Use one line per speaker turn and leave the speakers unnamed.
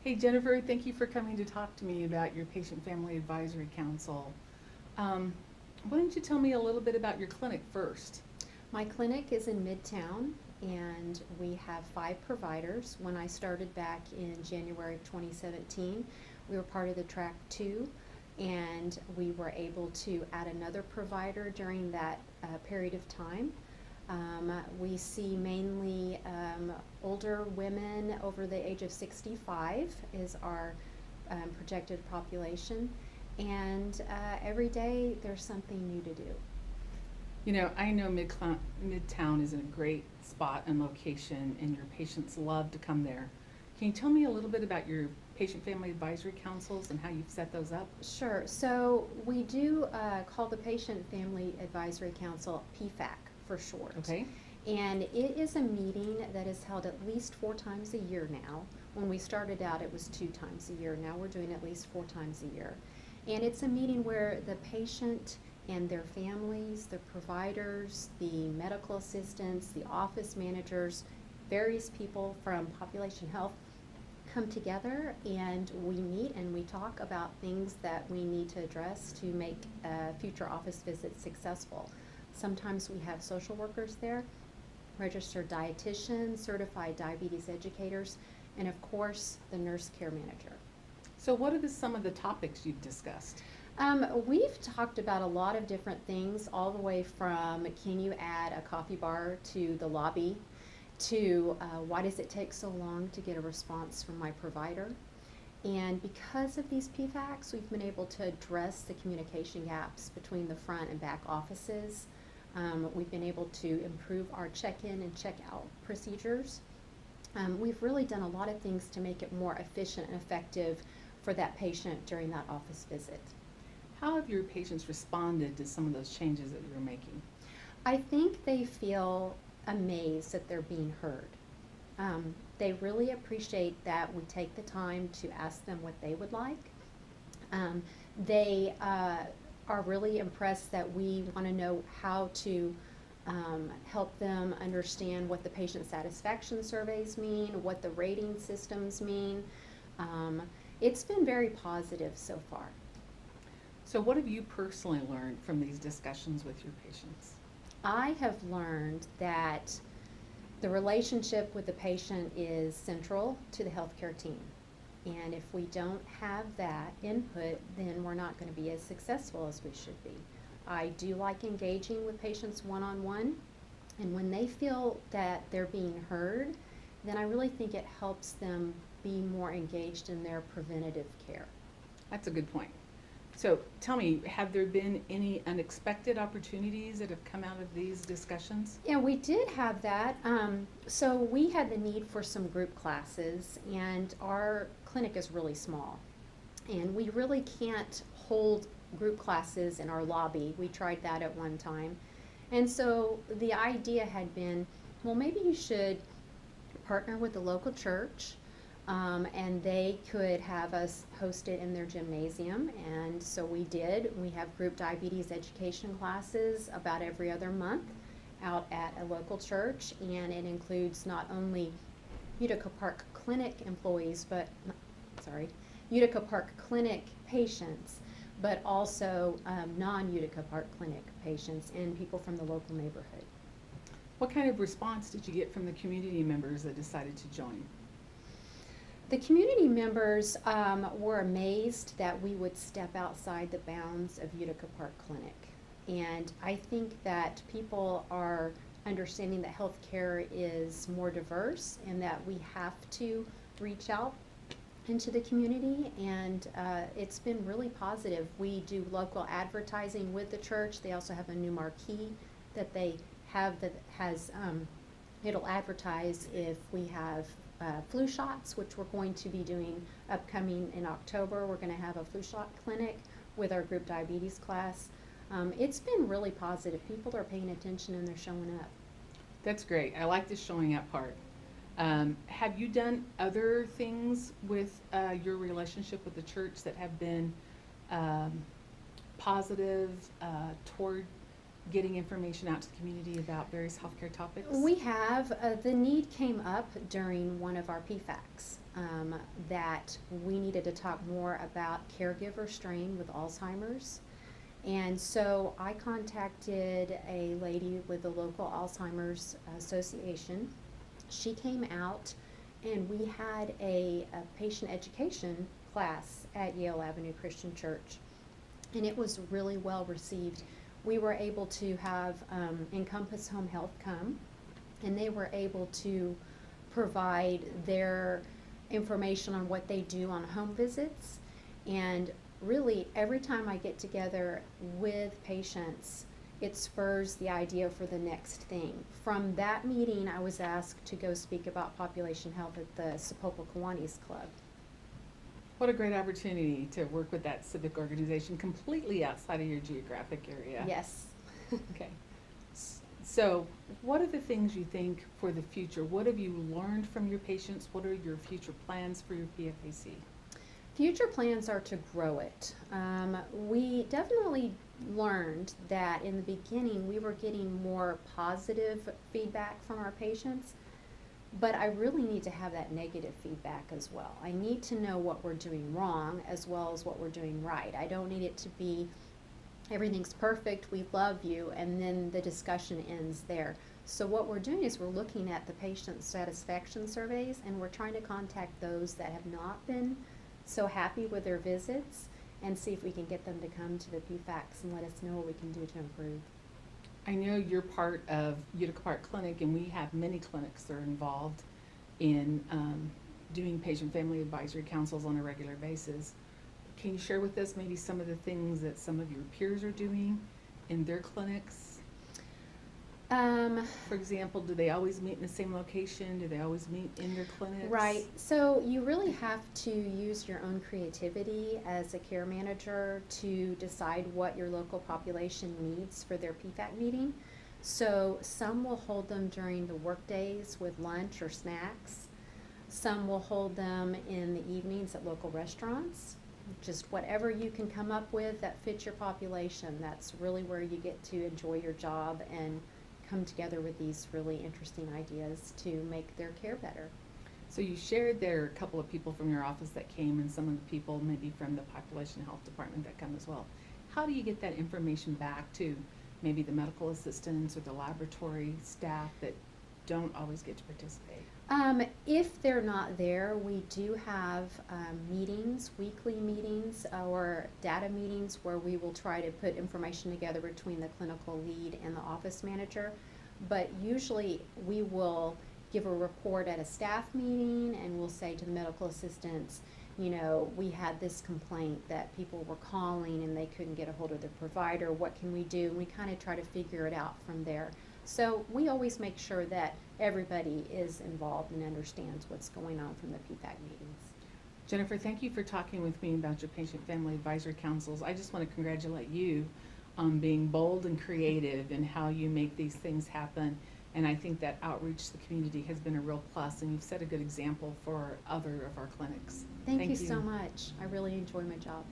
Hey Jennifer, thank you for coming to talk to me about your Patient Family Advisory Council. Um, why don't you tell me a little bit about your clinic first?
My clinic is in Midtown, and we have 5 providers. When I started back in January of 2017, we were part of the Track 2, and we were able to add another provider during that period of time. We see mainly older women over the age of 65 is our projected population, and every day there's something new to do.
You know, I know Midtown is in a great spot and location, and your patients love to come there. Can you tell me a little bit about your Patient Family Advisory Councils and how you've set those up?
Sure. So we do call the Patient Family Advisory Council PFAC for short.
Okay?
And it is a meeting that is held at least 4 times a year now. When we started out, it was 2 times a year. Now we're doing at least 4 times a year. And it's a meeting where the patient and their families, the providers, the medical assistants, the office managers, various people from population health come together, and we meet and we talk about things that we need to address to make future office visits successful. Sometimes we have social workers there, registered dietitians, certified diabetes educators, and of course the nurse care manager.
So, what are some of the topics you've discussed?
We've talked about a lot of different things, all the way from can you add a coffee bar to the lobby, to why does it take so long to get a response from my provider. And because of these PFACs, we've been able to address the communication gaps between the front and back offices. We've been able to improve our check-in and check-out procedures. We've really done a lot of things to make it more efficient and effective for that patient during that office visit.
How have your patients responded to some of those changes that you're making?
I think they feel amazed that they're being heard. They really appreciate that we take the time to ask them what they would like. They are really impressed that we want to know how to help them understand what the patient satisfaction surveys mean, what the rating systems mean. It's been very positive so far.
So, what have you personally learned from these discussions with your patients?
I have learned that the relationship with the patient is central to the healthcare team. And if we don't have that input, then we're not going to be as successful as we should be. I do like engaging with patients one-on-one, and when they feel that they're being heard, then I really think it helps them be more engaged in their preventative care.
That's a good point. So tell me, have there been any unexpected opportunities that have come out of these discussions?
Yeah, we did have that. So we had the need for some group classes, and our clinic is really small. And we really can't hold group classes in our lobby. We tried that at one time. And so the idea had been, well, maybe you should partner with the local church, and they could have us host it in their gymnasium. And so we did. We have group diabetes education classes about every other month out at a local church, and it includes not only Utica Park Clinic employees, but, Utica Park Clinic patients, but also non-Utica Park Clinic patients and people from the local neighborhood.
What kind of response did you get from the community members that decided to join?
The community members were amazed that we would step outside the bounds of Utica Park Clinic. And I think that people are understanding that healthcare is more diverse and that we have to reach out into the community, and it's been really positive. We do local advertising with the church. They also have a new marquee that they have that has, it'll advertise if we have flu shots, which we're going to be doing upcoming in October. We're going to have a flu shot clinic with our group diabetes class. It's been really positive. People are paying attention and they're showing up.
That's great. I like the showing up part. Have you done other things with your relationship with the church that have been positive toward getting information out to the community about various healthcare topics?
We have. The need came up during one of our PFACs that we needed to talk more about caregiver strain with Alzheimer's. And so I contacted a lady with the local Alzheimer's Association. She came out and we had a patient education class at Yale Avenue Christian Church. And it was really well received. We were able to have Encompass Home Health come, and they were able to provide their information on what they do on home visits. And really, every time I get together with patients, it spurs the idea for the next thing. From that meeting, I was asked to go speak about population health at the Sapulpa Kiwanis Club.
What a great opportunity to work with that civic organization completely outside of your geographic area.
Yes.
Okay. So what are the things you think for the future? What have you learned from your patients? What are your future plans for your PFAC?
Future plans are to grow it. We definitely learned that in the beginning we were getting more positive feedback from our patients, but I really need to have that negative feedback as well. I need to know what we're doing wrong as well as what we're doing right. I don't need it to be everything's perfect, we love you, and then the discussion ends there. So what we're doing is we're looking at the patient satisfaction surveys, and we're trying to contact those that have not been so happy with their visits and see if we can get them to come to the PFACs and let us know what we can do to improve.
I know you're part of Utica Park Clinic, and we have many clinics that are involved in doing patient-family advisory councils on a regular basis. Can you share with us maybe some of the things that some of your peers are doing in their clinics? For example, do they always meet in the same location? Do they always meet in their clinics?
Right. So you really have to use your own creativity as a care manager to decide what your local population needs for their PFAC meeting. So some will hold them during the work days with lunch or snacks. Some will hold them in the evenings at local restaurants. Just whatever you can come up with that fits your population. That's really where you get to enjoy your job and come together with these really interesting ideas to make their care better.
So you shared there are a couple of people from your office that came and some of the people maybe from the population health department that come as well. How do you get that information back to maybe the medical assistants or the laboratory staff that don't always get to participate?
If they're not there, we do have meetings, weekly meetings or data meetings where we will try to put information together between the clinical lead and the office manager. But usually we will give a report at a staff meeting and we'll say to the medical assistants, you know, we had this complaint that people were calling and they couldn't get a hold of their provider. What can we do? And we kind of try to figure it out from there. So we always make sure that everybody is involved and understands what's going on from the PFAC meetings.
Jennifer, thank you for talking with me about your patient-family advisory councils. I just want to congratulate you on being bold and creative in how you make these things happen. And I think that outreach to the community has been a real plus, and you've set a good example for other of our clinics.
Thank you so much. I really enjoy my job.